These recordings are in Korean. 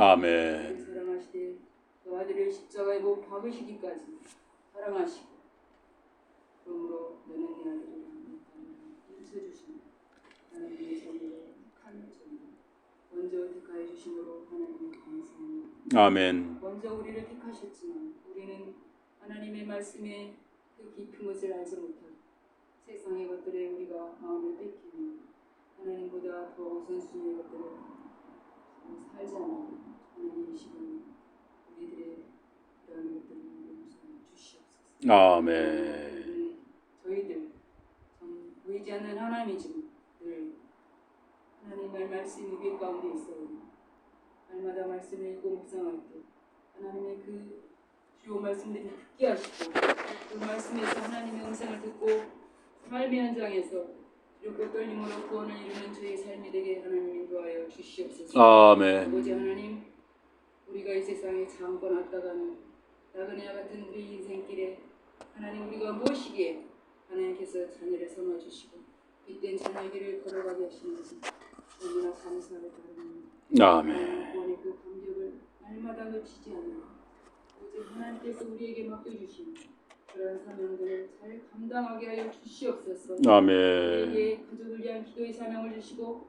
아멘. 사랑하시되 그 아들을 십자가에 못 박으시기까지 사랑하시고 그러므로 너는 내 아들을 인쳐주시는 하나님의 자녀를 택한 자녀 먼저 택하여 주심으로 하나님의 감사합니다. 아멘. 먼저 우리를 택하셨지만 우리는 하나님의 말씀에 그 깊은 것을 알지 못하고 세상의 것들에 우리가 마음을 뺏기며 하나님보다 더 우선순위의 것들을 살지 않는 하나님의 시간 우리들의 이러한 것들을 용서해 주시옵소서. 아멘. 저희들 보이지 않는 하나님이지만 늘 하나님의 말씀 우리 가운데 있어오니 날마다 말씀을 읽고 묵상할 때 하나님의 그 주요 말씀들을 듣게 하시고 그 말씀에서 하나님의 음성을 듣고 삶의 현장에서 두렵고 떨림으로 구원을 이루는 저희 삶이 되게 하나님 인도하여 주시옵소서. 아멘. 아버지 하나님, 우리가 이 세상에 잠깐 왔다가는 나그네와 같은 우리 인생길에 하나님 우리가 무엇이기에 하나님께서 자녀를 삼아주시고 빛된 자녀의 길을 걸어가게 하시는지 너무나 감사를 바랍니다. 아멘. 구원의 그 감격을 날마다 놓치지 않는 오직 하나님께서 우리에게 맡겨주신 그런 사명들을 잘 감당하게 하여 주시옵소서. 아멘. 우리에게 가족을 위한 기도의 사명을 주시고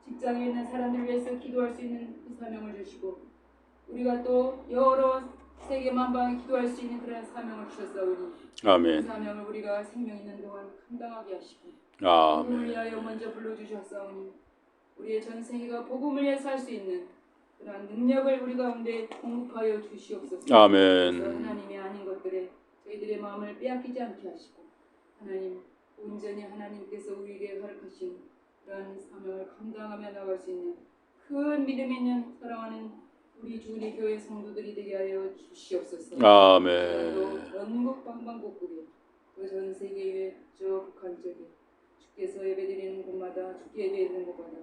직장에 있는 사람들을 위해서 기도할 수 있는 그 사명을 주시고 우리가 또 여러 세계 만방에 기도할 수 있는 그런 사명을 주셨사오니 아멘. 그 사명을 우리가 생명 있는 동안 감당하게 하시고 아멘. 복음을 위하여 먼저 불러주셨사오니 우리의 전 세계가 복음을 위해서 할 수 있는 그러한 능력을 우리 가운데 공급하여 주시옵소서. 아멘. 하나님의 아닌 것들에 저희들의 마음을 빼앗기지 않게 하시고 하나님 온전히 하나님께서 우리에게 허락하신 그러한 사명을 감당하며 나갈 수 있는 큰 믿음 있는 사랑하는 우리 주의 교회 성도들이 되게 하여 주시옵소서. 아멘. 전국 방방곡곡에 또 전 세계의 저 북한 쪽에 주께서 예배드리는 곳마다 주께 예배드리는 곳마다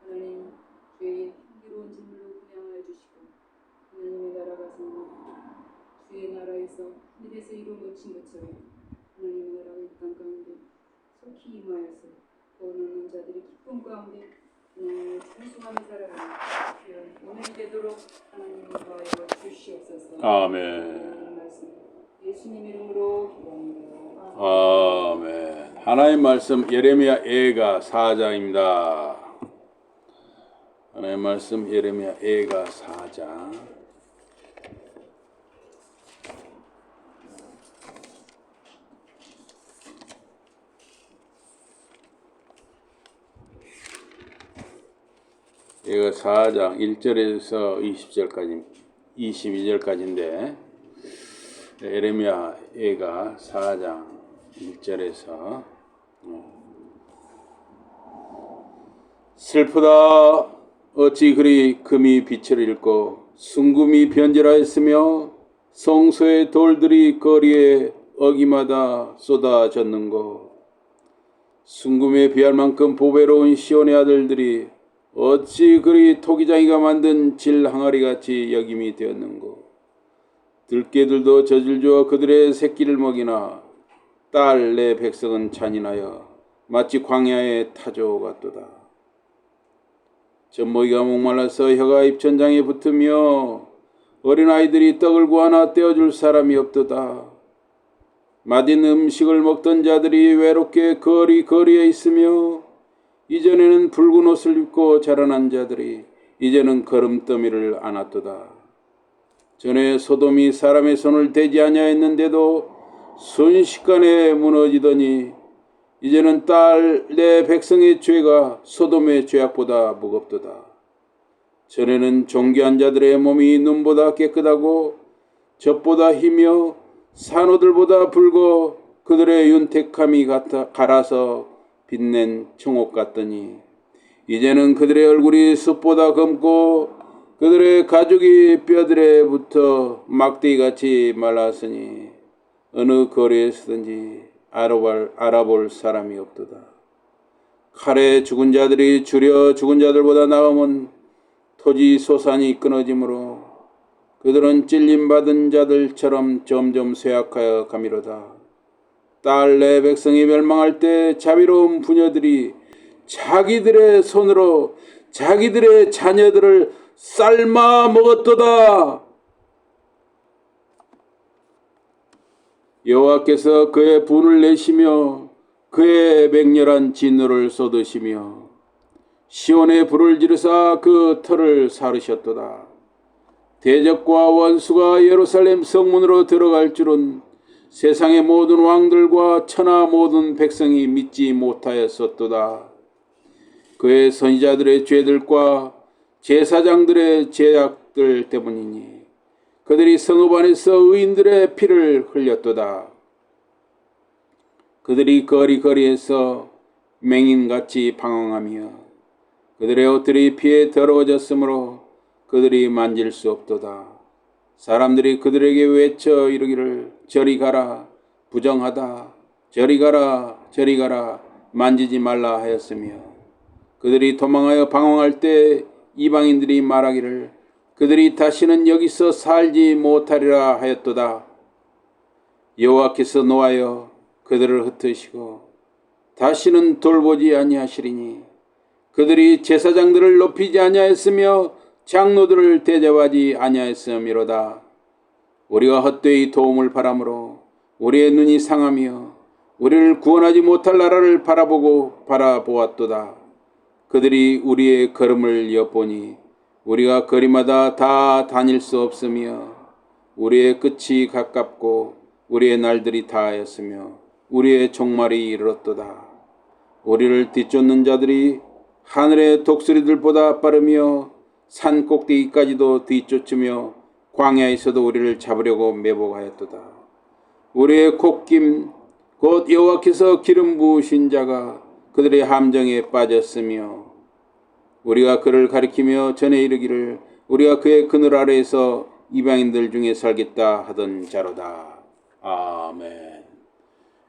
하나님 주의 향기로운 진물로 분양하여 주시고 하나님의 나라가 성령 주의 나라에서 하늘에서 이루어진 것처럼 하나님의 나라가 이 땅 가운데 속히 임하여서 구원하는 자들이 기쁨 가운데 하나님을 찬송하며 살아가는 오늘 되도록 하나님을 도와여 주시옵소서. 아멘. 말씀 예수님 이름으로 기도합니다. 아멘. 하나님 말씀 예레미야 예가 4장입니다. 하나님 말씀 예레미야 예가 4장. 예가 4장 1절에서 20절까지 22절까지인데 예레미야 예가 4장 1절에서 슬프다 어찌 그리 금이 빛을 잃고 순금이 변질하였으며 성소의 돌들이 거리에 어기마다 쏟아졌는고 순금에 비할 만큼 보배로운 시온의 아들들이 어찌 그리 토기장이가 만든 질 항아리같이 여김이 되었는고 들깨들도 젖을 주어 그들의 새끼를 먹이나 딸 내 백성은 잔인하여 마치 광야의 타조 같도다. 젖먹이가 목말라서 혀가 입천장에 붙으며 어린아이들이 떡을 구하나 떼어줄 사람이 없도다. 맛있는 음식을 먹던 자들이 외롭게 거리에 있으며 이전에는 붉은 옷을 입고 자라난 자들이 이제는 거름더미를 안았도다. 전에 소돔이 사람의 손을 대지 아니하였는데도 순식간에 무너지더니 이제는 딸 내 백성의 죄가 소돔의 죄악보다 무겁도다. 전에는 존귀한 자들의 몸이 눈보다 깨끗하고 젖보다 희며 산호들보다 붉어 그들의 윤택함이 갈아서 빛낸 청옥 같더니 이제는 그들의 얼굴이 숯보다 검고 그들의 가죽이 뼈들에 붙어 막대기같이 말랐으니 어느 거리에 서든지 알아볼 사람이 없도다. 칼에 죽은 자들이 줄여 죽은 자들보다 나음은 토지 소산이 끊어지므로 그들은 찔림받은 자들처럼 점점 쇠약하여 가미로다. 딸 내 백성이 멸망할 때 자비로운 부녀들이 자기들의 손으로 자기들의 자녀들을 삶아 먹었도다. 여호와께서 그의 분을 내시며 그의 맹렬한 진노를 쏟으시며 시온에 불을 지르사 그 터를 사르셨도다. 대적과 원수가 예루살렘 성문으로 들어갈 줄은 세상의 모든 왕들과 천하 모든 백성이 믿지 못하였었도다. 그의 선지자들의 죄들과 제사장들의 죄악들 때문이니 그들이 성읍 안에서 의인들의 피를 흘렸도다. 그들이 거리거리에서 맹인같이 방황하며 그들의 옷들이 피에 더러워졌으므로 그들이 만질 수 없도다. 사람들이 그들에게 외쳐 이르기를 저리 가라 부정하다 저리 가라 저리 가라 만지지 말라 하였으며 그들이 도망하여 방황할 때 이방인들이 말하기를 그들이 다시는 여기서 살지 못하리라 하였도다. 여호와께서 노하여 그들을 흩으시고 다시는 돌보지 아니하시리니 그들이 제사장들을 높이지 아니하였으며 장로들을 대접하지 아니하였음이로다. 우리가 헛되이 도움을 바라므로 우리의 눈이 상하며 우리를 구원하지 못할 나라를 바라보았도다. 그들이 우리의 걸음을 엿보니 우리가 거리마다 다 다닐 수 없으며 우리의 끝이 가깝고 우리의 날들이 다하였으며 우리의 종말이 이르렀도다. 우리를 뒤쫓는 자들이 하늘의 독수리들보다 빠르며 산 꼭대기까지도 뒤쫓으며 광야에서도 우리를 잡으려고 매복하였도다. 우리의 콧김 곧 여호와께서 기름 부으신 자가 그들의 함정에 빠졌으며 우리가 그를 가리키며 전에 이르기를 우리가 그의 그늘 아래에서 이방인들 중에 살겠다 하던 자로다. 아멘.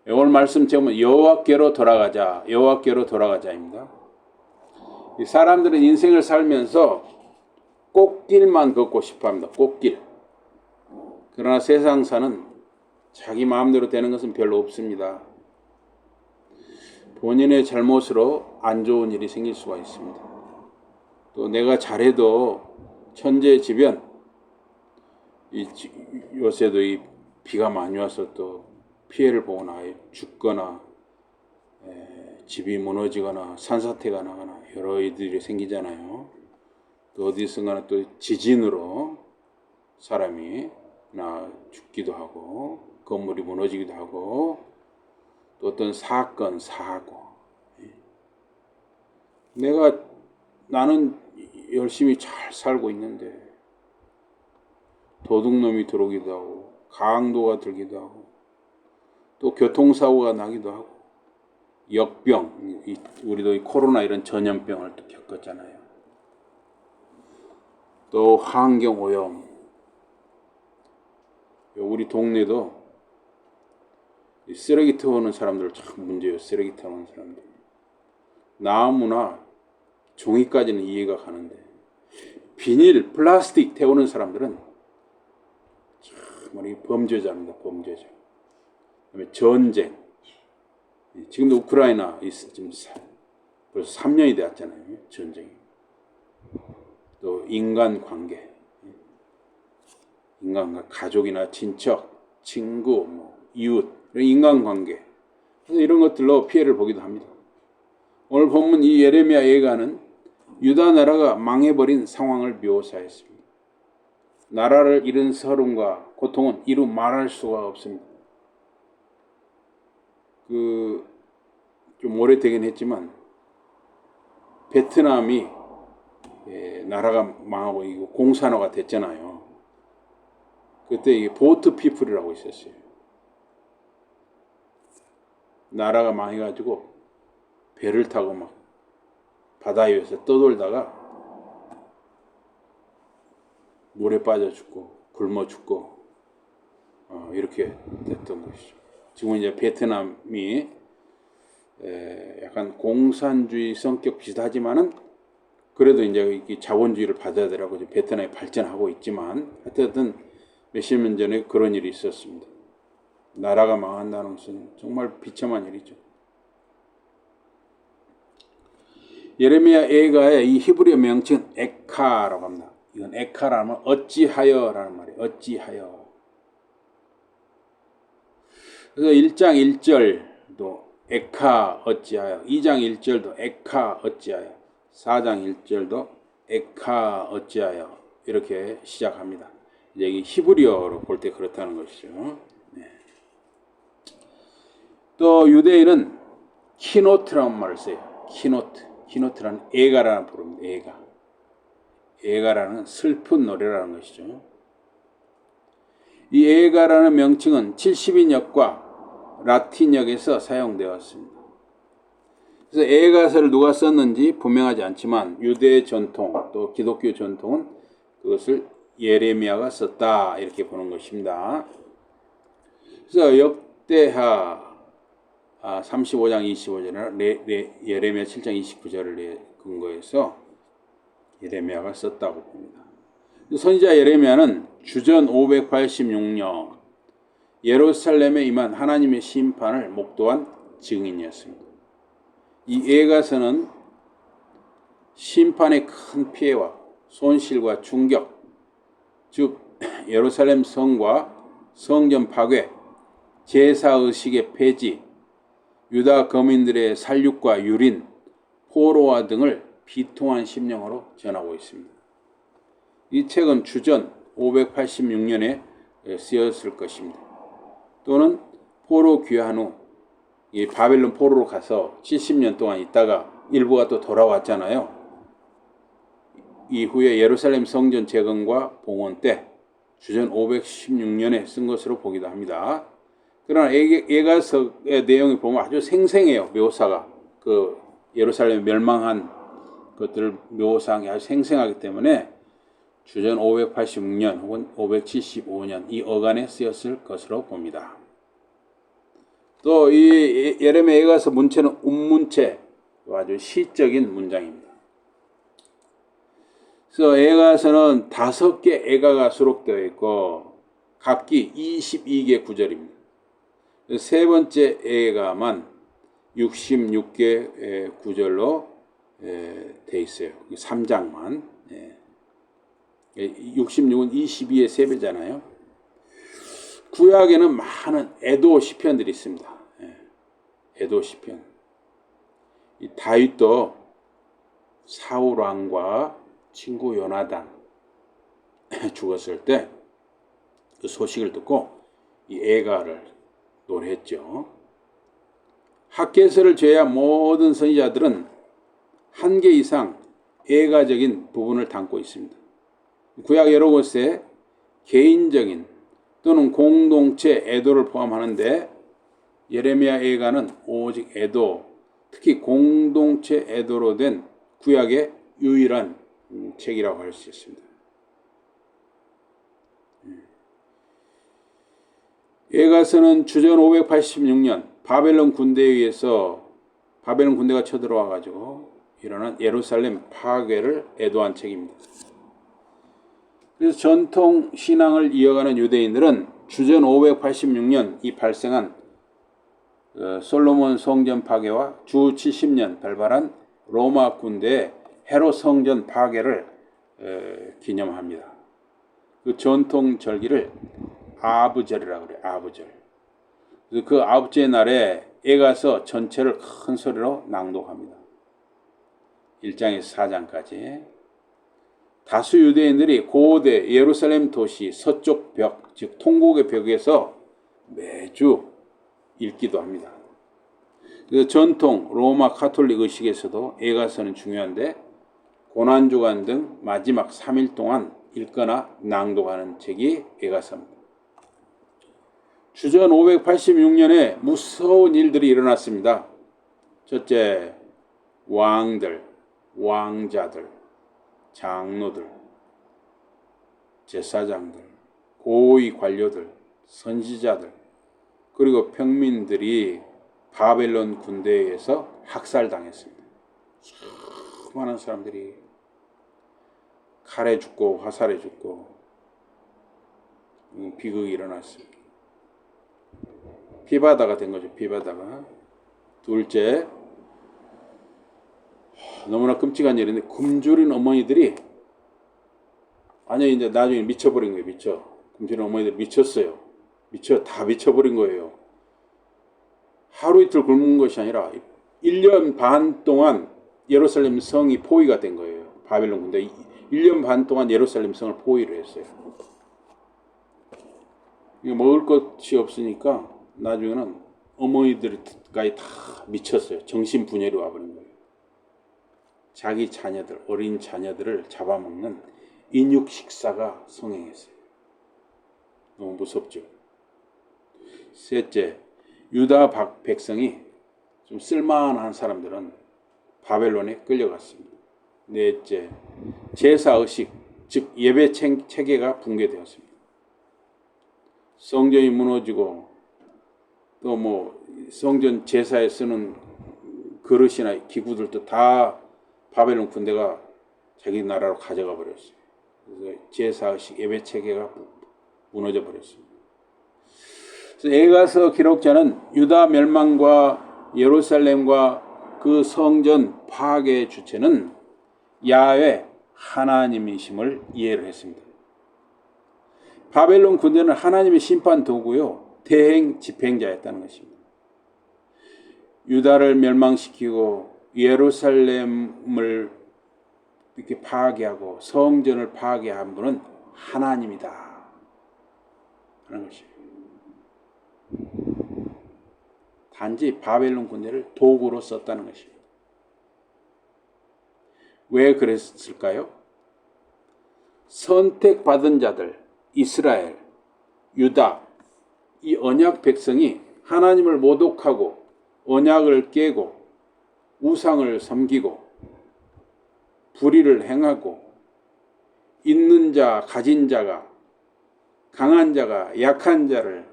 오늘 말씀 제목은 여호와께로 돌아가자. 여호와께로 돌아가자입니다. 사람들은 인생을 살면서 꽃길만 걷고 싶어합니다. 꽃길. 그러나 세상사는 자기 마음대로 되는 것은 별로 없습니다. 본인의 잘못으로 안 좋은 일이 생길 수가 있습니다. 또 내가 잘해도 천재지변, 요새도 이 비가 많이 와서 또 피해를 보거나 죽거나 집이 무너지거나 산사태가 나거나 여러 일들이 생기잖아요. 또 어디선가는 또 지진으로 사람이 죽기도 하고 건물이 무너지기도 하고 또 어떤 사건, 사고. 나는 열심히 잘 살고 있는데 도둑놈이 들어오기도 하고 강도가 들기도 하고 또 교통사고가 나기도 하고 역병, 우리도 이 코로나 이런 전염병을 또 겪었잖아요. 또 환경오염. 우리 동네도 쓰레기 태우는 사람들 참 문제예요. 쓰레기 태우는 사람들. 나무나 종이까지는 이해가 가는데 비닐, 플라스틱 태우는 사람들은 정말 범죄자입니다. 범죄자. 그다음에 전쟁. 지금도 우크라이나 지금 벌써 3년이 되었잖아요. 전쟁이. 또 인간관계. 인간과 가족이나 친척, 친구, 이웃, 이런 인간관계. 그래서 이런 것들로 피해를 보기도 합니다. 오늘 본문 이 예레미야 예가는 유다 나라가 망해버린 상황을 묘사했습니다. 나라를 잃은 서름과 고통은 이루 말할 수가 없습니다. 좀 오래되긴 했지만 베트남이 나라가 망하고 이거 공산화가 됐잖아요. 그때 이게 보트 피플이라고 있었어요. 나라가 망해가지고 배를 타고 막 바다 위에서 떠돌다가 물에 빠져 죽고 굶어 죽고 이렇게 됐던 것이죠. 지금 이제 베트남이 약간 공산주의 성격 비슷하지만은 그래도 이제 자본주의를 받아야 되라고 이제 베트남이 발전하고 있지만 하여튼 몇십 년 전에 그런 일이 있었습니다. 나라가 망한다는 것은 정말 비참한 일이죠. 예레미야 예가의 이 히브리어 명칭은 에카라고 합니다. 이건 에카라는 어찌하여라는 말이에요. 어찌하여. 그래서 1장 1절도 에카 어찌하여, 2장 1절도 에카 어찌하여, 4장 1절도 에카 어찌하여 이렇게 시작합니다. 이제 이 히브리어로 볼 때 그렇다는 것이죠. 네. 또 유대인은 키노트라는 말을 써요. 키노트라는 에가라는 부릅니다. 에가라는 슬픈 노래라는 것이죠. 이 에가라는 명칭은 70인역과 라틴역에서 사용되었습니다. 그래서 에가서를 누가 썼는지 분명하지 않지만 유대 전통 또 기독교 전통은 그것을 예레미야가 썼다 이렇게 보는 것입니다. 그래서 역대하 35장 25절이나 예레미야 7장 29절을 근거해서 예레미야가 썼다고 봅니다. 선지자 예레미야는 주전 586년 예루살렘에 임한 하나님의 심판을 목도한 증인이었습니다. 이 에가서는 심판의 큰 피해와 손실과 충격, 즉 예루살렘 성과 성전 파괴, 제사의식의 폐지, 유다 거민들의 살육과 유린, 포로화 등을 비통한 심령으로 전하고 있습니다. 이 책은 주전 586년에 쓰였을 것입니다. 또는 포로 귀환 후 이 바벨론 포로로 가서 70년 동안 있다가 일부가 또 돌아왔잖아요. 이후에 예루살렘 성전 재건과 봉헌 때 주전 516년에 쓴 것으로 보기도 합니다. 그러나 에가서의 내용을 보면 아주 생생해요. 묘사가 그 예루살렘 멸망한 것들을 묘사한 게 아주 생생하기 때문에 주전 586년 혹은 575년 이 어간에 쓰였을 것으로 봅니다. 또 이 예레미야 에가서 문체는 운문체, 아주 시적인 문장입니다. 그래서 에가서는 5개 에가가 수록되어 있고 각기 22개 구절입니다. 세 번째 에가만 66개 구절로 돼 있어요. 3장만. 66은 22의 3배잖아요. 구약에는 많은 애도 시편들이 있습니다. 애도 시편. 이 다윗도 사울 왕과 친구 요나단 죽었을 때 그 소식을 듣고 이 에가를 노래했죠. 학개서를 제외한 모든 선지자들은 한 개 이상 에가적인 부분을 담고 있습니다. 구약 여러 곳에 개인적인 또는 공동체 애도를 포함하는데 예레미야 에가는 오직 애도, 특히 공동체 애도로 된 구약의 유일한 책이라고 할 수 있습니다. 에가서는 주전 586년 바벨론 군대에 의해서 바벨론 군대가 쳐들어와 가지고 일어난 예루살렘 파괴를 애도한 책입니다. 그래서 전통 신앙을 이어가는 유대인들은 주전 586년 이 발생한 솔로몬 성전 파괴와 주 70년 발발한 로마 군대의 헤롯 성전 파괴를 기념합니다. 그 전통 절기를 아브절이라고 그래요. 아브절. 그래서 그 아홉째 날에 에가서 전체를 큰 소리로 낭독합니다. 1장에서 4장까지. 다수 유대인들이 고대 예루살렘 도시 서쪽 벽, 즉 통곡의 벽에서 매주 읽기도 합니다. 그래서 전통 로마 카톨릭 의식에서도 에가서는 중요한데 고난주간 등 마지막 3일 동안 읽거나 낭독하는 책이 에가서입니다. 주전 586년에 무서운 일들이 일어났습니다. 첫째, 왕들, 왕자들, 장로들, 제사장들, 고위 관료들, 선지자들, 그리고 평민들이 바벨론 군대에 의해서 학살당했습니다. 수많은 사람들이 칼에 죽고 화살에 죽고 비극이 일어났습니다. 피바다가 된 거죠. 피바다가. 둘째, 너무나 끔찍한 일인데 굶주린 어머니들이 아니 이제 나중에 미쳐버린 거예요. 미쳐. 금태는 어머니들 미쳤어요. 다 미쳐버린 거예요. 하루 이틀 굶은 것이 아니라 1년 반 동안 예루살렘 성이 포위가 된 거예요. 바벨론 군대 1년 반 동안 예루살렘 성을 포위를 했어요. 이거 먹을 것이 없으니까 나중에는 어머니들까지 다 미쳤어요. 정신분열이 와버린 거예요. 자기 자녀들, 어린 자녀들을 잡아먹는 인육 식사가 성행했어요. 너무 무섭죠. 셋째, 유다 백성이 좀 쓸만한 사람들은 바벨론에 끌려갔습니다. 넷째, 제사의식, 즉 예배 체계가 붕괴되었습니다. 성전이 무너지고 또 뭐 성전 제사에 쓰는 그릇이나 기구들도 다 바벨론 군대가 자기 나라로 가져가 버렸어요. 그래서 제사의식 예배 체계가 무너져 버렸습니다. 그래서 에가서 기록자는 유다 멸망과 예루살렘과 그 성전 파괴의 주체는 야훼 하나님이심을 이해를 했습니다. 바벨론 군대는 하나님의 심판 도구요, 대행 집행자였다는 것입니다. 유다를 멸망시키고 예루살렘을 이렇게 파괴하고 성전을 파괴한 분은 하나님이다 하는 것이에요. 단지 바벨론 군대를 도구로 썼다는 것입니다. 왜 그랬을까요? 선택받은 자들, 이스라엘, 유다, 이 언약 백성이 하나님을 모독하고 언약을 깨고 우상을 섬기고 불의를 행하고 있는 자, 가진 자가 강한 자가 약한 자를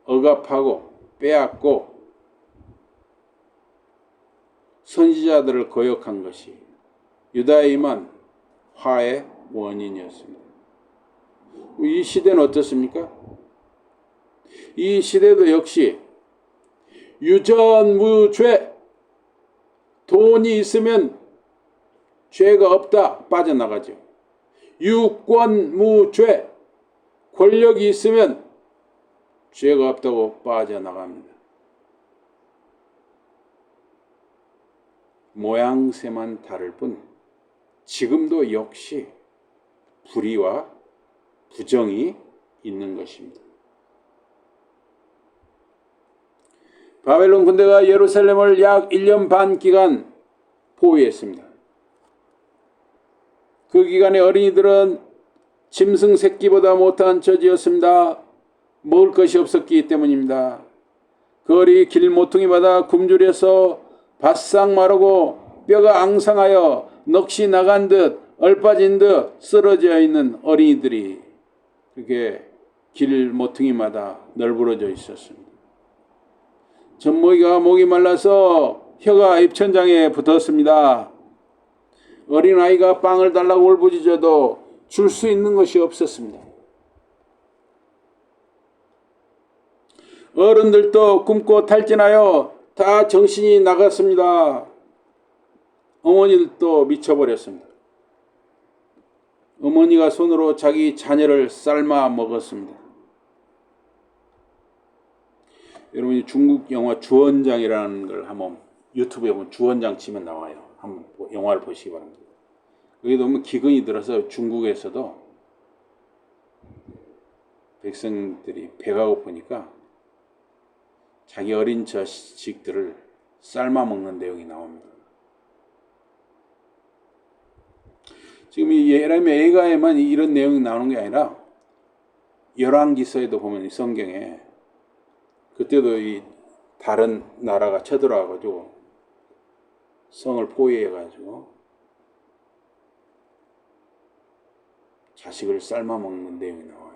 억압하고 빼앗고 선지자들을 거역한 것이 유다에 임한 화의 원인이었습니다. 이 시대는 어떻습니까? 이 시대도 역시 유전무죄, 돈이 있으면 죄가 없다 빠져나가죠. 유권무죄, 권력이 있으면 죄가 없다고 빠져나갑니다. 모양새만 다를 뿐 지금도 역시 불의와 부정이 있는 것입니다. 바벨론 군대가 예루살렘을 약 1년 반 기간 포위했습니다. 그 기간에 어린이들은 짐승 새끼보다 못한 처지였습니다. 먹을 것이 없었기 때문입니다. 그 어린이 길 모퉁이마다 굶주려서 바싹 마르고 뼈가 앙상하여 넋이 나간 듯 얼빠진 듯 쓰러져 있는 어린이들이 그렇게 길 모퉁이마다 널브러져 있었습니다. 젖먹이가 목이 말라서 혀가 입천장에 붙었습니다. 어린아이가 빵을 달라고 울부짖어도 줄 수 있는 것이 없었습니다. 어른들도 굶고 탈진하여 다 정신이 나갔습니다. 어머니들도 미쳐버렸습니다. 어머니가 손으로 자기 자녀를 삶아 먹었습니다. 여러분이 중국 영화 주원장이라는 걸 한번 유튜브에 보면 주원장 치면 나와요. 한번 영화를 보시기 바랍니다. 여기 너무 기근이 들어서 중국에서도 백성들이 배가 고프니까 자기 어린 자식들을 삶아 먹는 내용이 나옵니다. 지금 이 예레미야 예가에만 이런 내용이 나오는 게 아니라 열왕기서에도 보면 이 성경에 그때도 이 다른 나라가 쳐들어와가지고 성을 포위해가지고 자식을 삶아 먹는 내용이 나와요.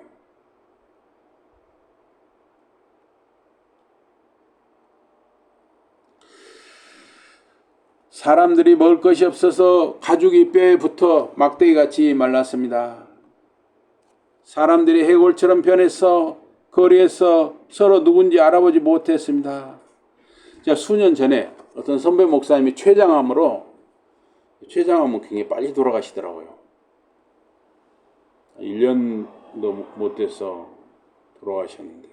사람들이 먹을 것이 없어서 가죽이 뼈에 붙어 막대기같이 말랐습니다. 사람들이 해골처럼 변해서 거리에서 서로 누군지 알아보지 못했습니다. 제가 수년 전에 어떤 선배 목사님이 췌장암은 굉장히 빨리 돌아가시더라고요. 1년도 못 돼서 돌아가셨는데,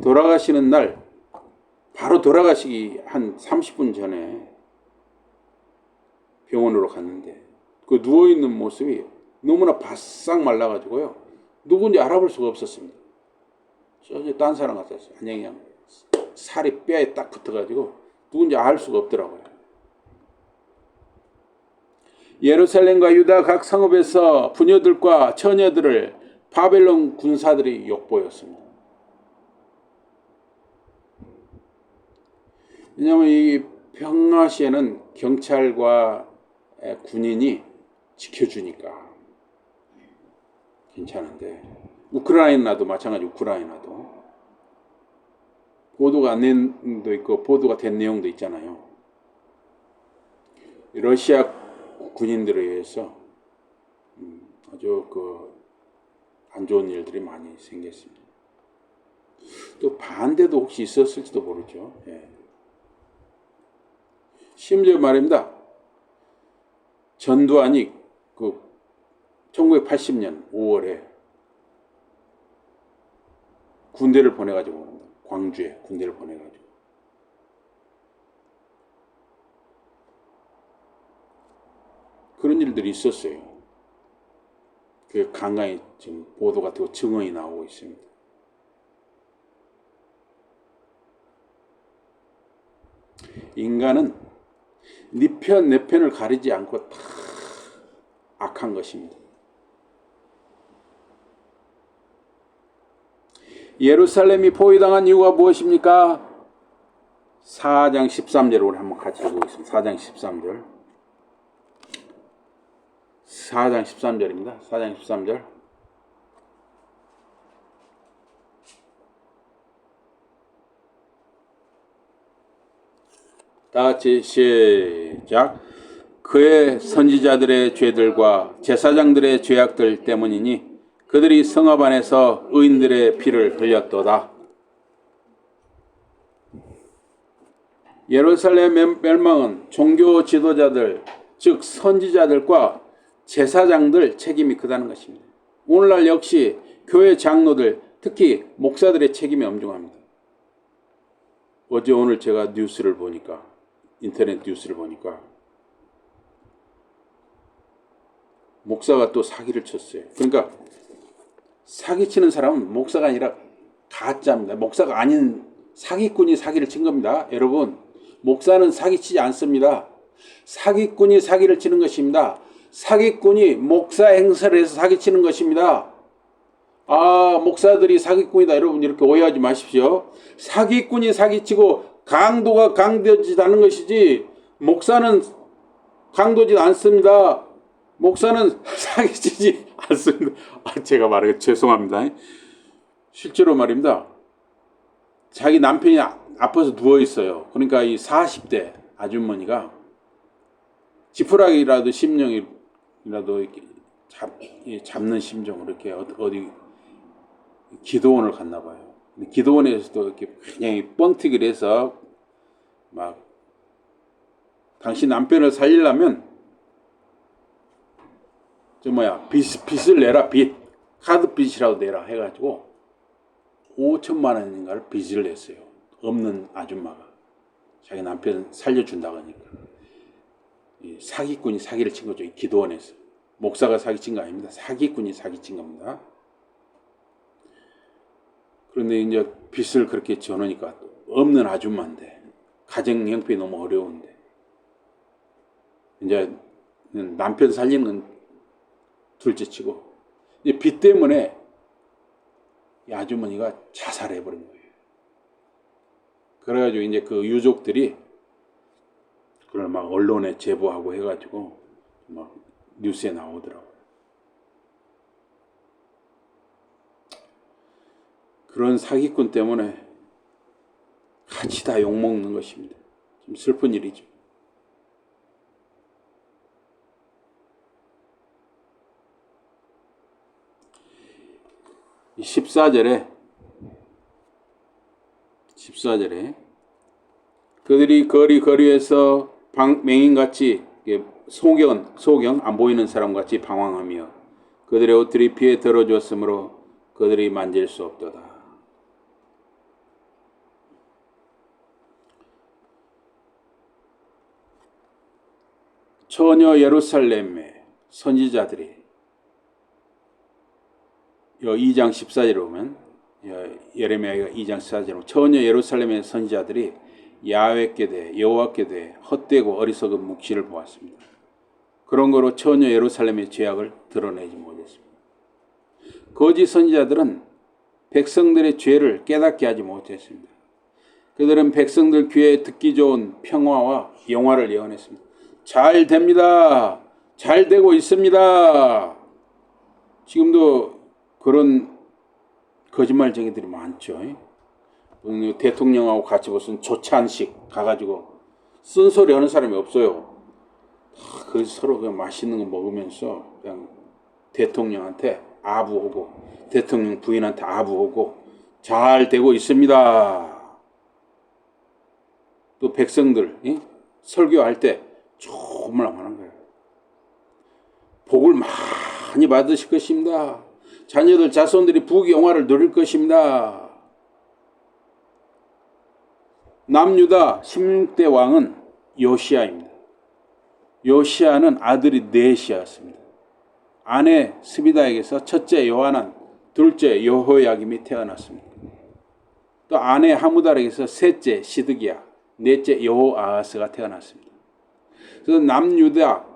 돌아가시는 날 바로 돌아가시기 한 30분 전에 병원으로 갔는데 그 누워있는 모습이 너무나 바싹 말라가지고요, 누군지 알아볼 수가 없었습니다. 저기 딴 사람 같았어요. 그냥 살이 뼈에 딱 붙어가지고 누군지 알 수가 없더라고요. 예루살렘과 유다 각 성읍에서 부녀들과 처녀들을 바벨론 군사들이 욕보였습니다. 왜냐하면 이 평화시에는 경찰과 군인이 지켜주니까 괜찮은데, 우크라이나도 마찬가지. 우크라이나도 보도가 안 된 내용도 있고 보도가 된 내용도 있잖아요. 러시아 군인들에 의해서 아주 안 좋은 일들이 많이 생겼습니다. 또 반대도 혹시 있었을지도 모르죠. 예. 심지어 말입니다, 전두환이 1980년 5월에 군대를 보내가지고, 광주에 군대를 보내가지고 그런 일들이 있었어요. 그 간간히 지금 보도가 되고 증언이 나오고 있습니다. 인간은 네 편, 내 편을 가리지 않고 다 악한 것입니다. 예루살렘이 포위당한 이유가 무엇입니까? 4장 13절을 우리 한번 같이 읽어보겠습니다. 4장 13절. 4장 13절입니다. 4장 13절. 다 같이 시작. 그의 선지자들의 죄들과 제사장들의 죄악들 때문이니 그들이 성읍 안에서 의인들의 피를 흘렸도다. 예루살렘 멸망은 종교 지도자들, 즉 선지자들과 제사장들 책임이 크다는 것입니다. 오늘날 역시 교회 장로들, 특히 목사들의 책임이 엄중합니다. 어제 오늘 제가 뉴스를 보니까, 인터넷 뉴스를 보니까 목사가 또 사기를 쳤어요. 그러니까 사기치는 사람은 목사가 아니라 가짜입니다. 목사가 아닌 사기꾼이 사기를 친 겁니다. 여러분, 목사는 사기치지 않습니다. 사기꾼이 사기를 치는 것입니다. 사기꾼이 목사 행세를 해서 사기치는 것입니다. 아, 목사들이 사기꾼이다, 여러분 이렇게 오해하지 마십시오. 사기꾼이 사기치고 강도가 강도지 않는 것이지, 목사는 강도지 않습니다. 목사는 사기치지 않습니다. 제가 말하기 죄송합니다. 실제로 말입니다, 자기 남편이 아파서 누워있어요. 그러니까 이 40대 아주머니가 지푸라기라도 심령이라도 이렇게 잡는 심정으로 이렇게 어디 기도원을 갔나 봐요. 기도원에서도 이렇게 그냥 뻥튀기를 해서 막 당신 남편을 살리려면 빚을 내라, 빚, 카드 빚이라도 내라 해가지고 5천만 원인가를 빚을 냈어요. 없는 아줌마가 자기 남편 살려준다고 하니까. 이 사기꾼이 사기를 친 거죠. 이 기도원에서. 목사가 사기친 거 아닙니다. 사기꾼이 사기친 겁니다. 그런데 이제 빚을 그렇게 져놓으니까 없는 아줌마인데, 가정 형편이 너무 어려운데, 이제 남편 살리는 건 둘째치고, 이제 빚 때문에 이 아주머니가 자살해버린 거예요. 그래가지고 이제 그 유족들이 그걸 막 언론에 제보하고 해가지고 막 뉴스에 나오더라고요. 그런 사기꾼 때문에 같이 다 욕먹는 것입니다. 좀 슬픈 일이죠. 이 14절에 그들이 거리에서 맹인같이 소경 안 보이는 사람같이 방황하며 그들의 옷들이 비에 들어주었으므로 그들이 만질 수 없도다. 처녀 예루살렘의 선지자들이 2장 14절에 보면 예레미야가 2장 14절에 보면 처녀 예루살렘의 선지자들이 야훼께 대해 여호와께 대해 헛되고 어리석은 묵시를 보았습니다. 그런 거로 처녀 예루살렘의 죄악을 드러내지 못했습니다. 거짓 선지자들은 백성들의 죄를 깨닫게 하지 못했습니다. 그들은 백성들 귀에 듣기 좋은 평화와 영화를 예언했습니다. 잘 됩니다. 잘 되고 있습니다. 지금도 그런 거짓말쟁이들이 많죠. 대통령하고 같이 무슨 조찬식 가가지고 쓴소리 하는 사람이 없어요. 그래서 서로 그냥 맛있는 거 먹으면서 그냥 대통령한테 아부하고 대통령 부인한테 아부하고 잘 되고 있습니다. 또 백성들 설교할 때 정말 많은 거예요. 복을 많이 받으실 것입니다. 자녀들 자손들이 부귀영화를 누릴 것입니다. 남유다 16대 왕은 요시야입니다. 요시야는 아들이 넷이었습니다. 아내 스비다에게서 첫째 요하난, 둘째 여호야김이 태어났습니다. 또 아내 하무달에게서 셋째 시드기야, 넷째 여호아하스가 태어났습니다. 그래서 남유다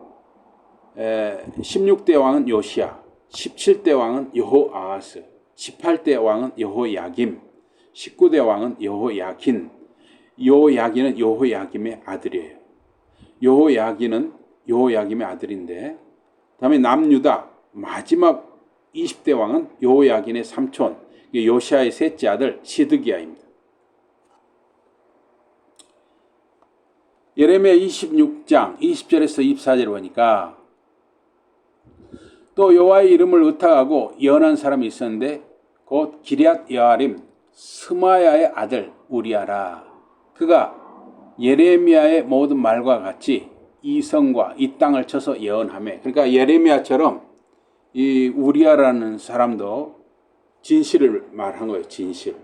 16대 왕은 요시야, 17대 왕은 여호아하스, 18대 왕은 여호야김, 19대 왕은 여호야긴. 여호야긴은 여호야김의 아들이에요. 여호야긴은 여호야김의 아들인데, 다음에 남유다 마지막 20대 왕은 여호야긴의 삼촌 요시야의 셋째 아들 시드기야입니다. 예레미야 26장 20절에서 24절을 보니까 또 여호와의 이름을 의탁하고 예언한 사람이 있었는데 곧 기럇 여아림 스마야의 아들 우리아라. 그가 예레미야의 모든 말과 같이 이 성과 이 땅을 쳐서 예언하며, 그러니까 예레미야처럼 이 우리아라는 사람도 진실을 말한 거예요. 진실.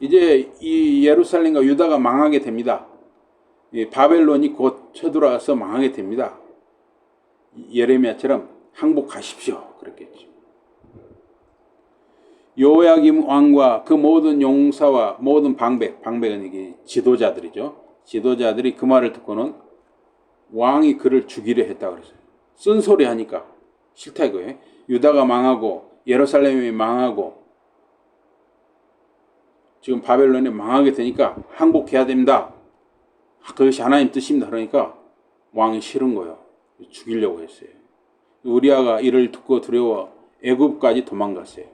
이제 이 예루살렘과 유다가 망하게 됩니다. 이 바벨론이 곧 쳐들어와서 망하게 됩니다. 예레미야처럼 항복하십시오. 그랬겠죠. 요야김 왕과 그 모든 용사와 모든 방백은 이게 지도자들이죠. 지도자들이 그 말을 듣고는 왕이 그를 죽이려 했다고 그랬어요. 쓴소리 하니까 싫다 이거예요. 유다가 망하고 예루살렘이 망하고 지금 바벨론이 망하게 되니까 항복해야 됩니다. 그것이 하나님 뜻입니다. 그러니까 왕이 싫은 거예요. 죽이려고 했어요. 우리아가 이를 듣고 두려워 애굽까지 도망갔어요.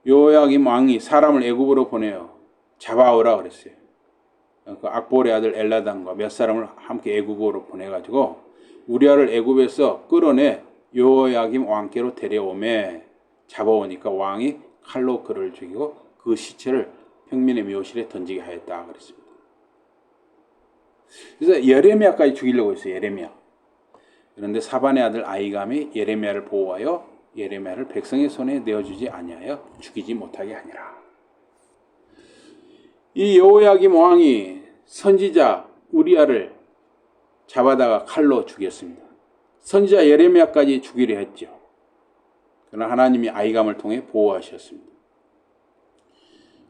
요야김 왕이 사람을 애굽으로 보내요. 잡아오라 그랬어요. 그 악볼의 아들 엘라단과 몇 사람을 함께 애굽으로 보내가지고 우리아를 애굽에서 끌어내 요야김 왕께로 데려오매, 잡아오니까 왕이 칼로 그를 죽이고 그 시체를 평민의 묘실에 던지게 하였다 그랬습니다. 그래서 예레미야까지 죽이려고 했어요. 예레미야. 그런데 사반의 아들 아이감이 예레미야를 보호하여 예레미야를 백성의 손에 내어주지 아니하여 죽이지 못하게 하니라. 이 여호야김 왕이 선지자 우리아를 잡아다가 칼로 죽였습니다. 선지자 예레미야까지 죽이려 했죠. 그러나 하나님이 아이감을 통해 보호하셨습니다.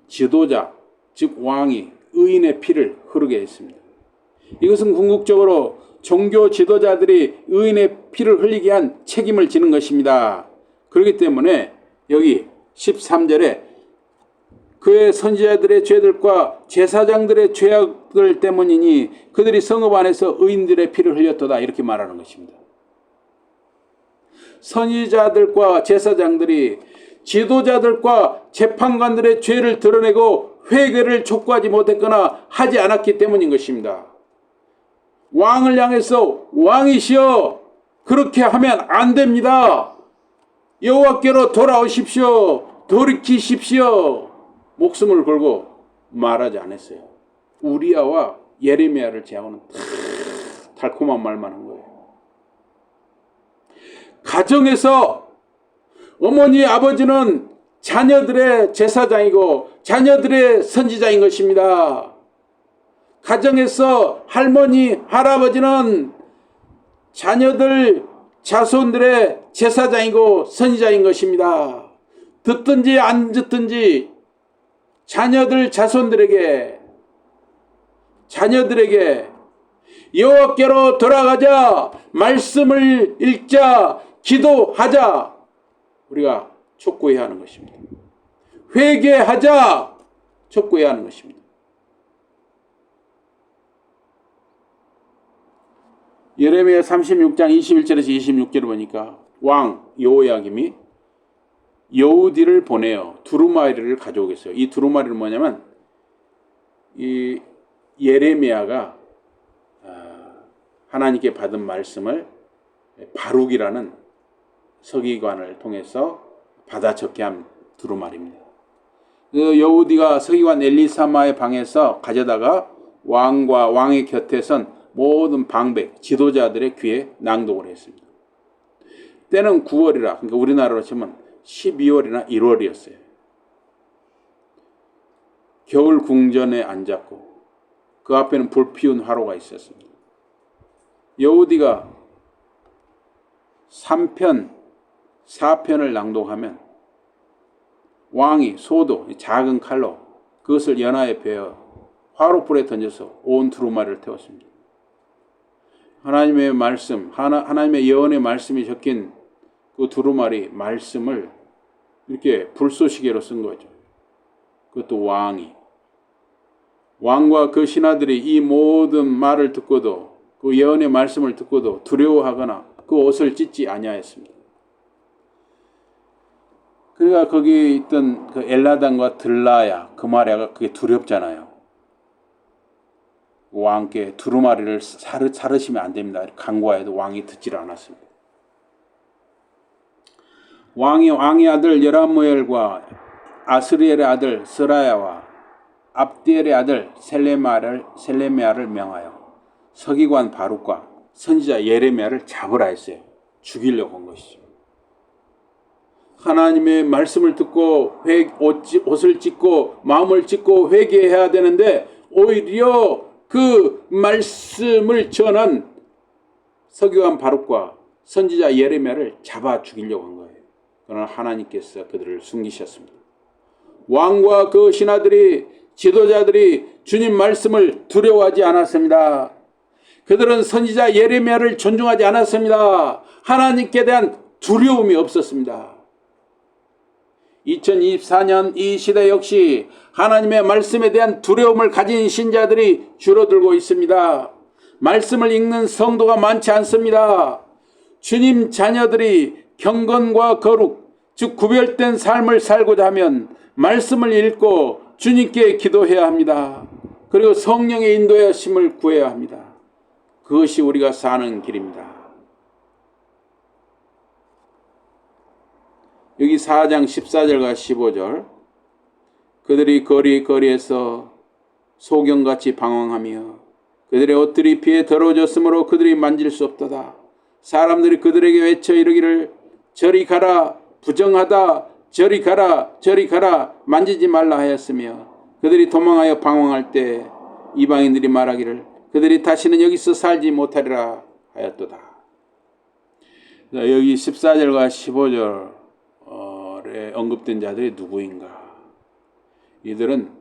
지도자, 즉 왕이 의인의 피를 흐르게 했습니다. 이것은 궁극적으로 종교 지도자들이 의인의 피를 흘리게 한 책임을 지는 것입니다. 그렇기 때문에 여기 13절에 그의 선지자들의 죄들과 제사장들의 죄악들 때문이니 그들이 성읍 안에서 의인들의 피를 흘렸도다 이렇게 말하는 것입니다. 선지자들과 제사장들이 지도자들과 재판관들의 죄를 드러내고 회개를 촉구하지 못했거나 하지 않았기 때문인 것입니다. 왕을 향해서 왕이시여 그렇게 하면 안 됩니다. 여호와께로 돌아오십시오. 돌이키십시오. 목숨을 걸고 말하지 않았어요. 우리아와 예레미야를 제하고는 달콤한 말만 한 거예요. 가정에서 어머니, 아버지는 자녀들의 제사장이고 자녀들의 선지자인 것입니다. 가정에서 할머니, 할아버지는 자녀들, 자손들의 제사장이고 선지자인 것입니다. 듣든지 안 듣든지 자녀들, 자손들에게, 자녀들에게 여호와께로 돌아가자, 말씀을 읽자, 기도하자, 우리가 촉구해야 하는 것입니다. 회개하자, 촉구해야 하는 것입니다. 예레미야 36장 21절에서 26절을 보니까 왕 여호야김이 여우디를 보내어 두루마리를 가져오겠어요. 이 두루마리는 뭐냐면 이 예레미야가 하나님께 받은 말씀을 바룩이라는 서기관을 통해서 받아 적게 한 두루마리입니다. 그 여우디가 서기관 엘리사마의 방에서 가져다가 왕과 왕의 곁에 선 모든 방백, 지도자들의 귀에 낭독을 했습니다. 때는 9월이라, 그러니까 우리나라로 치면 12월이나 1월이었어요. 겨울 궁전에 앉았고 그 앞에는 불피운 화로가 있었습니다. 여우디가 3편, 4편을 낭독하면 왕이 소도, 작은 칼로 그것을 연하에 베어 화로불에 던져서 온 두루마리를 태웠습니다. 하나님의 말씀, 하나님의 예언의 말씀이 적힌 그 두루마리 말씀을 이렇게 불쏘시개로 쓴 거죠. 그것도 왕과 그 신하들이 이 모든 말을 듣고도, 그 예언의 말씀을 듣고도 두려워하거나 그 옷을 찢지 아니하였습니다. 그러니까 거기 있던 그 엘라단과 들라야, 그마랴가 그게 두렵잖아요. 왕께 두루마리를 사르시면 안 됩니다. 간구하여도 왕이 듣지를 않았습니다. 왕의 아들 여라무엘과 아스리엘의 아들 스라야와 압디엘의 아들 셀레미야를 명하여 서기관 바룩과 선지자 예레미야를 잡으라 했어요. 죽이려고 한 것이죠. 하나님의 말씀을 듣고 옷을 찢고 마음을 찢고 회개해야 되는데 오히려 그 말씀을 전한 서기관 바룩과 선지자 예레미야를 잡아 죽이려고 한 거예요. 그러나 하나님께서 그들을 숨기셨습니다. 왕과 그 신하들이, 지도자들이 주님 말씀을 두려워하지 않았습니다. 그들은 선지자 예레미야를 존중하지 않았습니다. 하나님께 대한 두려움이 없었습니다. 2024년 이 시대 역시 하나님의 말씀에 대한 두려움을 가진 신자들이 줄어들고 있습니다. 말씀을 읽는 성도가 많지 않습니다. 주님 자녀들이 경건과 거룩, 즉 구별된 삶을 살고자 하면 말씀을 읽고 주님께 기도해야 합니다. 그리고 성령의 인도하심을 구해야 합니다. 그것이 우리가 사는 길입니다. 여기 4장 14절과 15절, 그들이 거리에서 소경같이 방황하며 그들의 옷들이 피에 더러워졌으므로 그들이 만질 수 없도다. 사람들이 그들에게 외쳐 이르기를 저리 가라, 부정하다, 저리 가라, 저리 가라, 만지지 말라 하였으며 그들이 도망하여 방황할 때 이방인들이 말하기를 그들이 다시는 여기서 살지 못하리라 하였도다. 여기 14절과 15절에 언급된 자들이 누구인가? 이들은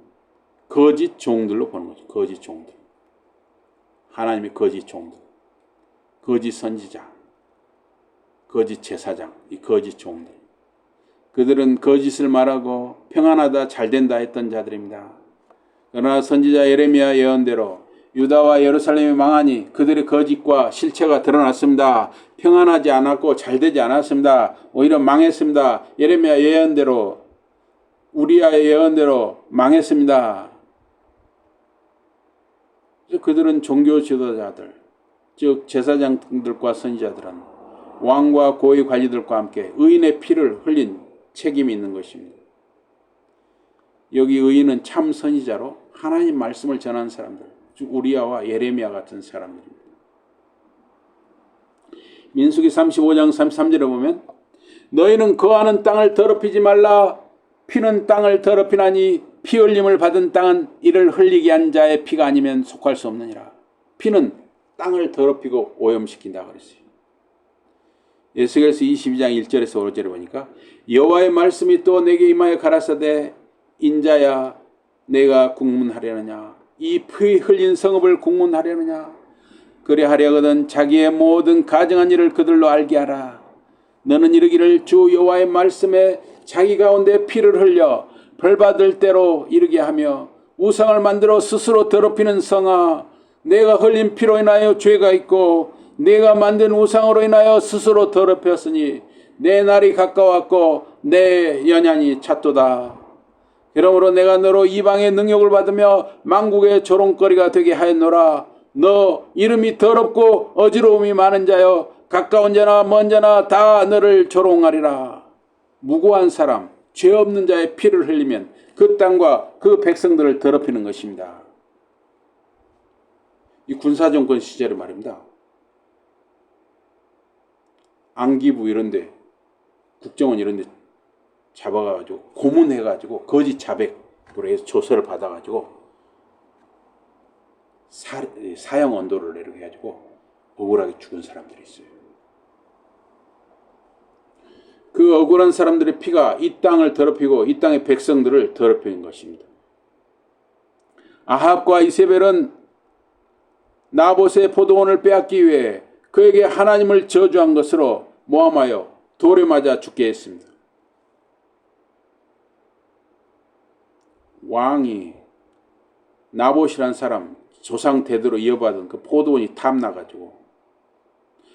거짓 종들로 보는 거죠. 거짓 종들. 하나님의 거짓 종들. 거짓 선지자. 거짓 제사장. 이 거짓 종들. 그들은 거짓을 말하고 평안하다, 잘된다 했던 자들입니다. 그러나 선지자 예레미야 예언대로 유다와 예루살렘이 망하니 그들의 거짓과 실체가 드러났습니다. 평안하지 않았고 잘되지 않았습니다. 오히려 망했습니다. 예레미야 예언대로, 우리야의 예언대로 망했습니다. 그들은 종교 지도자들, 즉 제사장들과 선지자들은 왕과 고위 관리들과 함께 의인의 피를 흘린 책임이 있는 것입니다. 여기 의인은 참 선지자로 하나님 말씀을 전하는 사람들, 즉 우리야와 예레미야 같은 사람들입니다. 민수기 35장 33절에 보면 너희는 거하는 땅을 더럽히지 말라. 피는 땅을 더럽히나니 피 흘림을 받은 땅은 이를 흘리게 한 자의 피가 아니면 속할 수 없느니라. 피는 땅을 더럽히고 오염시킨다 그랬어요. 에스겔서 22장 1절에서 5절에 보니까 여호와의 말씀이 또 내게 임하여 가라사대 인자야 내가 국문하려느냐 이 피 흘린 성읍을 국문하려느냐 그리 하려거든 자기의 모든 가정한 일을 그들로 알게 하라. 너는 이르기를 주 여호와의 말씀에 자기 가운데 피를 흘려 벌받을 대로 이르게 하며 우상을 만들어 스스로 더럽히는 성아 내가 흘린 피로 인하여 죄가 있고 내가 만든 우상으로 인하여 스스로 더럽혔으니 내 날이 가까웠고 내 연약이 찼도다. 그러므로 내가 너로 이방의 능욕을 받으며 만국의 조롱거리가 되게 하였노라. 너 이름이 더럽고 어지러움이 많은 자여 가까운 자나 먼 자나 다 너를 조롱하리라. 무고한 사람, 죄 없는 자의 피를 흘리면 그 땅과 그 백성들을 더럽히는 것입니다. 이 군사정권 시절의 말입니다. 안기부 이런데 국정원 이런데 잡아가지고 고문해가지고 거짓 자백으로 해서 조서를 받아가지고 사형 언도를 이렇게 해가지고 억울하게 죽은 사람들이 있어요. 그 억울한 사람들의 피가 이 땅을 더럽히고 이 땅의 백성들을 더럽히는 것입니다. 아합과 이세벨은 나봇의 포도원을 빼앗기 위해 그에게 하나님을 저주한 것으로 모함하여 돌에 맞아 죽게 했습니다. 왕이 나봇이란 사람 조상 대대로 이어받은 그 포도원이 탐나가지고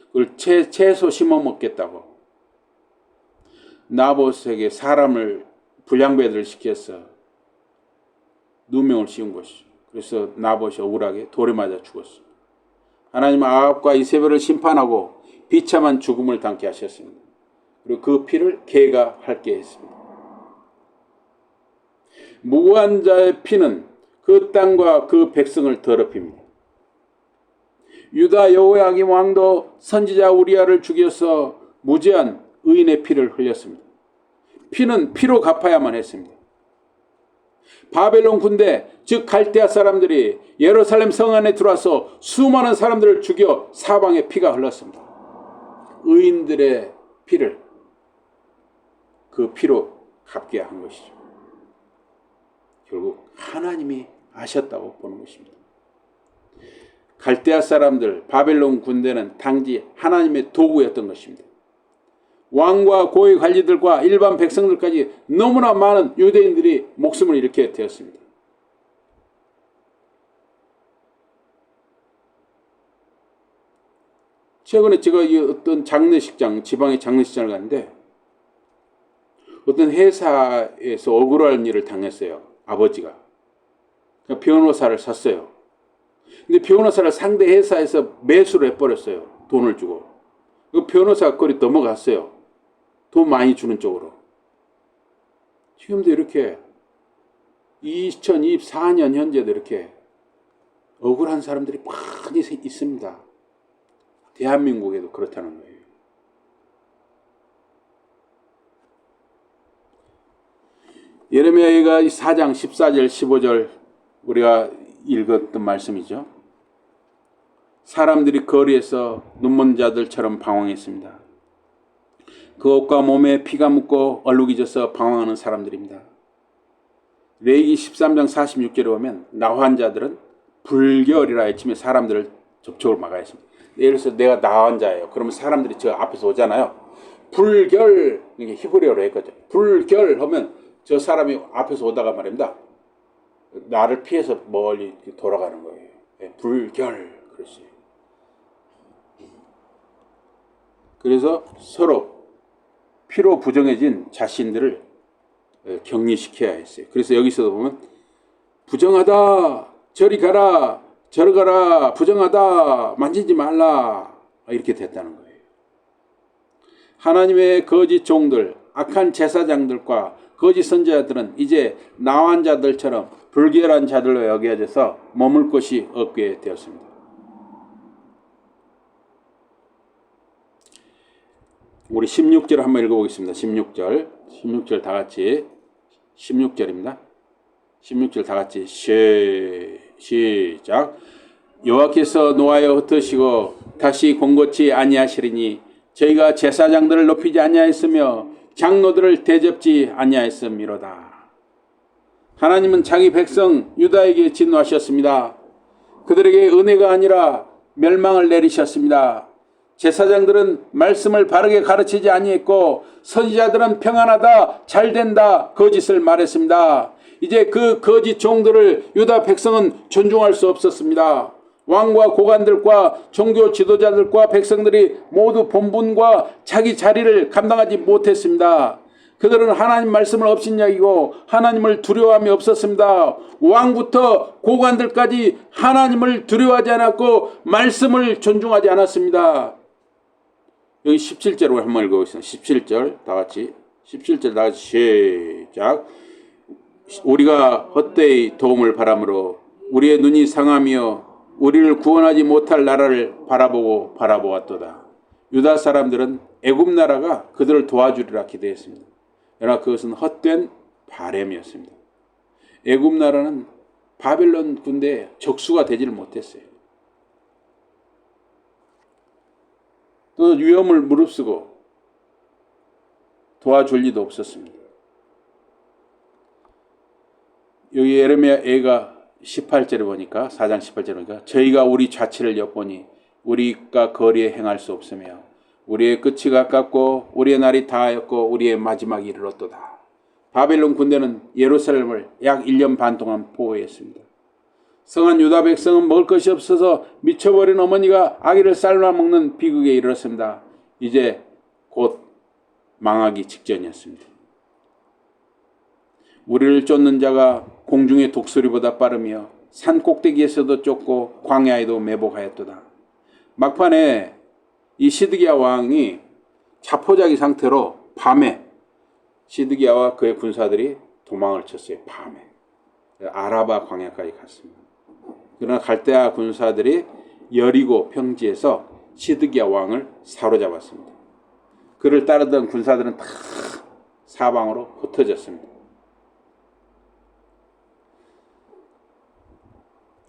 그걸 채소 심어 먹겠다고 나봇에게 사람을 불량배들을 시켜서 누명을 씌운 것이죠. 그래서 나봇이 억울하게 돌에 맞아 죽었습니다. 하나님은 아합과 이세벨을 심판하고 비참한 죽음을 당케 하셨습니다. 그리고 그 피를 개가 핥게 했습니다. 무고한 자의 피는 그 땅과 그 백성을 더럽힙니다. 유다 여호야김 왕도 선지자 우리아를 죽여서 무죄한 의인의 피를 흘렸습니다. 피는 피로 갚아야만 했습니다. 바벨론 군대 즉 갈대아 사람들이 예루살렘 성 안에 들어와서 수많은 사람들을 죽여 사방에 피가 흘렀습니다. 의인들의 피를 그 피로 갚게 한 것이죠. 결국 하나님이 하셨다고 보는 것입니다. 갈대아 사람들 바벨론 군대는 단지 하나님의 도구였던 것입니다. 왕과 고위 관리들과 일반 백성들까지 너무나 많은 유대인들이 목숨을 잃게 되었습니다. 최근에 제가 어떤 장례식장, 지방의 장례식장을 갔는데 어떤 회사에서 억울한 일을 당했어요. 아버지가. 그러니까 변호사를 샀어요. 근데 변호사를 상대 회사에서 매수를 해버렸어요. 돈을 주고. 그 변호사 거리 넘어갔어요. 돈 많이 주는 쪽으로. 지금도 이렇게 2024년 현재도 이렇게 억울한 사람들이 많이 있습니다. 대한민국에도 그렇다는 거예요. 예레미야가 4장 14절 15절 우리가 읽었던 말씀이죠. 사람들이 거리에서 눈먼 자들처럼 방황했습니다. 그 옷과 몸에 피가 묻고 얼룩이 져서 방황하는 사람들입니다. 레위기 13장 46절에 보면 나환 자들은 불결이라 외치며 사람들을 접촉을 막아야 했습니다. 예를 들어서 내가 나환 자예요. 그러면 사람들이 저 앞에서 오잖아요. 불결, 이게 히브리어로 했거든요. 불결 하면 저 사람이 앞에서 오다가 말입니다. 나를 피해서 멀리 돌아가는 거예요. 불결, 그랬어요. 그래서 서로 피로 부정해진 자신들을 격리시켜야 했어요. 그래서 여기서도 보면 부정하다, 저리 가라, 저리 가라, 부정하다, 만지지 말라 이렇게 됐다는 거예요. 하나님의 거짓 종들, 악한 제사장들과 거짓 선지자들은 이제 나환 자들처럼 불결한 자들로 여겨져서 머물 곳이 없게 되었습니다. 우리 16절 한번 읽어보겠습니다. 16절 다 같이 16절입니다. 16절 다 같이 시작. 여호와께서 노하여 흩으시고 다시 공고치 아니하시리니 저희가 제사장들을 높이지 아니하였으며 장로들을 대접지 아니하였음이로다. 하나님은 자기 백성 유다에게 진노하셨습니다. 그들에게 은혜가 아니라 멸망을 내리셨습니다. 제사장들은 말씀을 바르게 가르치지 아니했고 선지자들은 평안하다, 잘된다, 거짓을 말했습니다. 이제 그 거짓 종들을 유다 백성은 존중할 수 없었습니다. 왕과 고관들과 종교 지도자들과 백성들이 모두 본분과 자기 자리를 감당하지 못했습니다. 그들은 하나님 말씀을 업신여기고 하나님을 두려워함이 없었습니다. 왕부터 고관들까지 하나님을 두려워하지 않았고 말씀을 존중하지 않았습니다. 여기 17절로 한번 읽어보겠습니다. 17절 다 같이 17절 다 같이 시작. 우리가 헛되이 도움을 바람으로 우리의 눈이 상하며 우리를 구원하지 못할 나라를 바라보았도다. 유다 사람들은 애굽 나라가 그들을 도와주리라 기대했습니다. 그러나 그것은 헛된 바램이었습니다. 애굽 나라는 바벨론 군대에 적수가 되지를 못했어요. 또 위험을 무릅쓰고 도와줄 리도 없었습니다. 여기 예레미야 애가 18절에 보니까 4장 18절에 보니까 저희가 우리 자치를 엿보니 우리가 거리에 행할 수 없으며 우리의 끝이 가깝고 우리의 날이 다하였고 우리의 마지막이 이르렀도다. 바벨론 군대는 예루살렘을 약 1년 반 동안 포위했습니다. 성한 유다 백성은 먹을 것이 없어서 미쳐버린 어머니가 아기를 삶아 먹는 비극에 이르렀습니다. 이제 곧 망하기 직전이었습니다. 우리를 쫓는 자가 공중의 독수리보다 빠르며 산 꼭대기에서도 쫓고 광야에도 매복하였도다. 막판에 이 시드기야 왕이 자포자기 상태로 밤에 시드기야와 그의 군사들이 도망을 쳤어요. 밤에 아라바 광야까지 갔습니다. 그러나 갈대아 군사들이 여리고 평지에서 시드기야 왕을 사로잡았습니다. 그를 따르던 군사들은 다 사방으로 흩어졌습니다.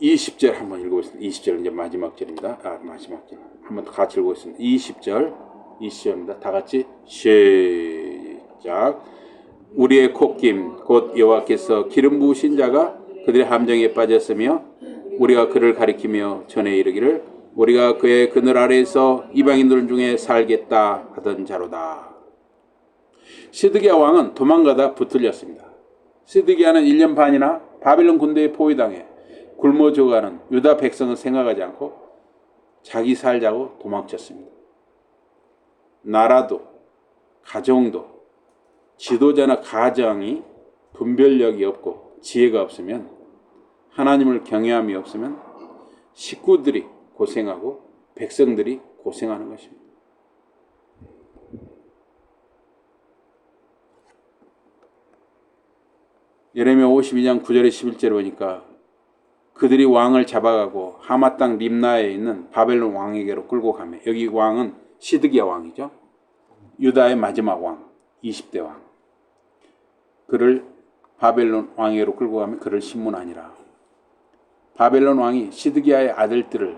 20절 한번 읽어보겠습니다. 20절 이제 마지막 절입니다. 마지막 절 한번 같이 읽어보겠습니다. 20절입니다. 다 같이 시작. 우리의 콧김 곧 여호와께서 기름 부으신 자가 그들의 함정에 빠졌으며 우리가 그를 가리키며 전에 이르기를 우리가 그의 그늘 아래에서 이방인들 중에 살겠다 하던 자로다. 시드기야 왕은 도망가다 붙들렸습니다. 시드기야는 1년 반이나 바벨론 군대에 포위당해 굶어 죽어가는 유다 백성은 생각하지 않고 자기 살자고 도망쳤습니다. 나라도 가정도 지도자나 가정이 분별력이 없고 지혜가 없으면 하나님을 경외함이 없으면 식구들이 고생하고 백성들이 고생하는 것입니다. 예레미야 52장 9절에 11절에 보니까 그들이 왕을 잡아가고 하마 땅 림나에 있는 바벨론 왕에게로 끌고 가며 여기 왕은 시드기야 왕이죠. 유다의 마지막 왕 20대 왕. 그를 바벨론 왕에게로 끌고 가며 그를 신문하니라. 바벨론 왕이 시드기야의 아들들을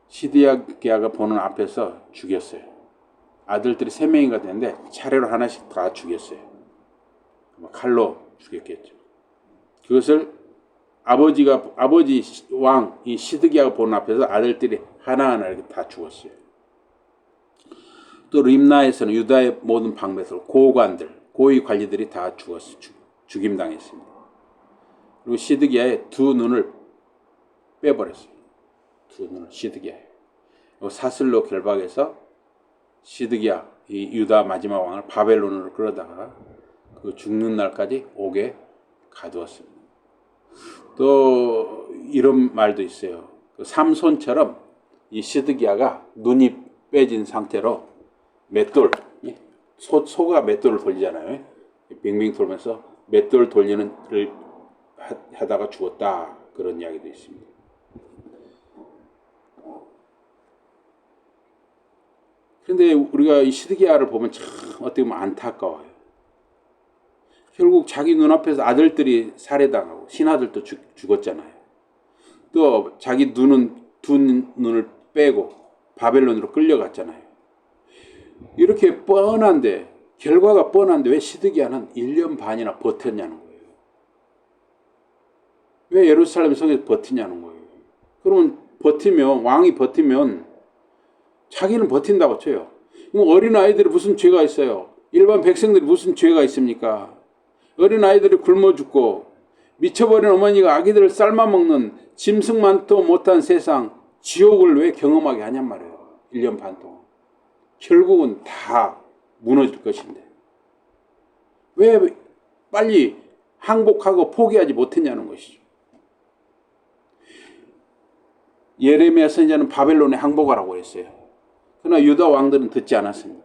시드기야가 보는 앞에서 죽였어요. 아들들이 3명인가 되는데 차례로 하나씩 다 죽였어요. 칼로 죽였겠죠. 그것을 아버지 왕 이 시드기야가 보는 앞에서 아들들이 하나하나 이렇게 다 죽었어요. 또 림나에서는 유다의 모든 방백들, 고관들, 고위 관리들이 다 죽었어요. 죽임당했습니다. 그리고 시드기야의 2눈을 빼버렸어요. 2눈을 시드기야에. 사슬로 결박해서 시드기야 이 유다 마지막 왕을 바벨론으로 끌어다가 그 죽는 날까지 옥에 가두었습니다. 또 이런 말도 있어요. 삼손처럼 이 시드기야가 눈이 빼진 상태로 맷돌, 소가 맷돌을 돌리잖아요. 빙빙 돌면서 맷돌 돌리는 를 하다가 죽었다, 그런 이야기도 있습니다. 근데 우리가 이 시드기야를 보면 참 어떻게 보면 안타까워요. 결국 자기 눈앞에서 아들들이 살해당하고 신하들도 죽었잖아요. 또 자기 두 눈을 빼고 바벨론으로 끌려갔잖아요. 이렇게 뻔한데, 결과가 뻔한데 왜 시드기야는 1년 반이나 버텼냐는 거예요. 왜 예루살렘 성에서 버티냐는 거예요. 그러면 버티면, 왕이 버티면 자기는 버틴다고 쳐요. 그럼 어린아이들이 무슨 죄가 있어요? 일반 백성들이 무슨 죄가 있습니까? 어린아이들이 굶어 죽고 미쳐버린 어머니가 아기들을 삶아먹는 짐승만도 못한 세상, 지옥을 왜 경험하게 하냔 말이에요. 1년 반 동안. 결국은 다 무너질 것인데 왜 빨리 항복하고 포기하지 못했냐는 것이죠. 예레미야 선지자는 바벨론에 항복하라고 했어요. 그러나 유다 왕들은 듣지 않았습니다.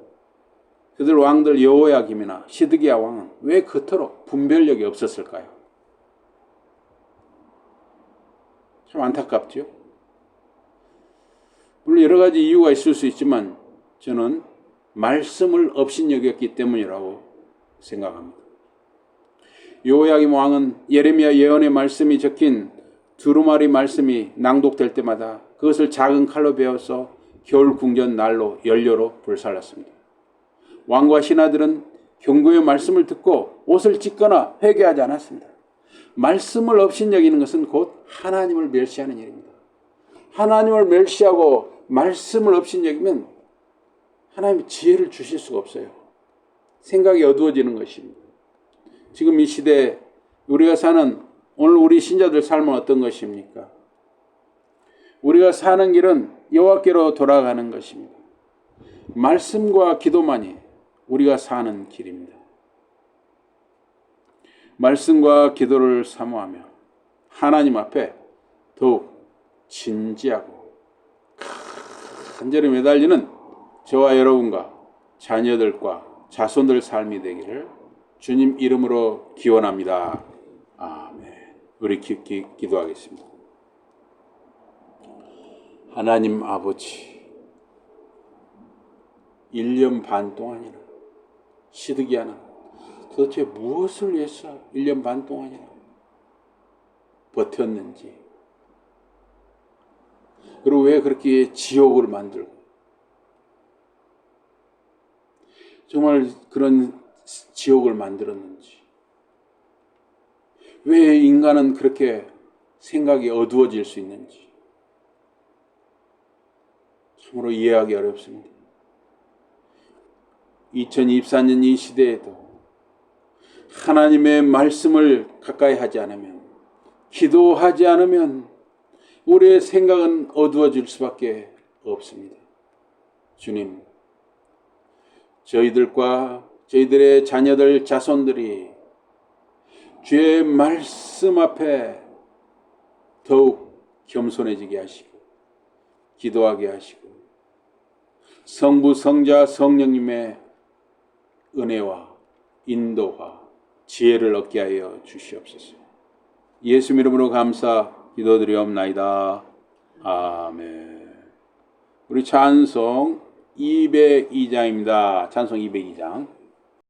그들 왕들 여호야김이나 시드기야 왕은 왜 그토록 분별력이 없었을까요? 참 안타깝죠. 물론 여러 가지 이유가 있을 수 있지만 저는 말씀을 업신여겼기 때문이라고 생각합니다. 여호야김 왕은 예레미야 예언의 말씀이 적힌 두루마리 말씀이 낭독될 때마다 그것을 작은 칼로 베어서 겨울 궁전 난로 연료로 불살랐습니다. 왕과 신하들은 경고의 말씀을 듣고 옷을 찢거나 회개하지 않았습니다. 말씀을 업신여기는 것은 곧 하나님을 멸시하는 일입니다. 하나님을 멸시하고 말씀을 업신여기면 하나님이 지혜를 주실 수가 없어요. 생각이 어두워지는 것입니다. 지금 이 시대에 우리가 사는 오늘 우리 신자들 삶은 어떤 것입니까? 우리가 사는 길은 여호와께로 돌아가는 것입니다. 말씀과 기도만이 우리가 사는 길입니다. 말씀과 기도를 사모하며 하나님 앞에 더욱 진지하고 간절히 매달리는 저와 여러분과 자녀들과 자손들 삶이 되기를 주님 이름으로 기원합니다. 아멘. 우리 기도하겠습니다. 하나님 아버지, 1년 반 동안이나 시드기야는 도대체 무엇을 위해서 1년 반 동안이나 버텼는지, 그리고 왜 그렇게 지옥을 만들고 정말 그런 지옥을 만들었는지, 왜 인간은 그렇게 생각이 어두워질 수 있는지 참으로 이해하기 어렵습니다. 2024년 이 시대에도 하나님의 말씀을 가까이 하지 않으면, 기도하지 않으면 우리의 생각은 어두워질 수밖에 없습니다. 주님, 저희들과 저희들의 자녀들, 자손들이 주의 말씀 앞에 더욱 겸손해지게 하시고 기도하게 하시고 성부, 성자, 성령님의 은혜와 인도와 지혜를 얻게 하여 주시옵소서. 예수 이름으로 감사 기도드리옵나이다. 아멘. 우리 찬송 202장입니다. 찬송 202장.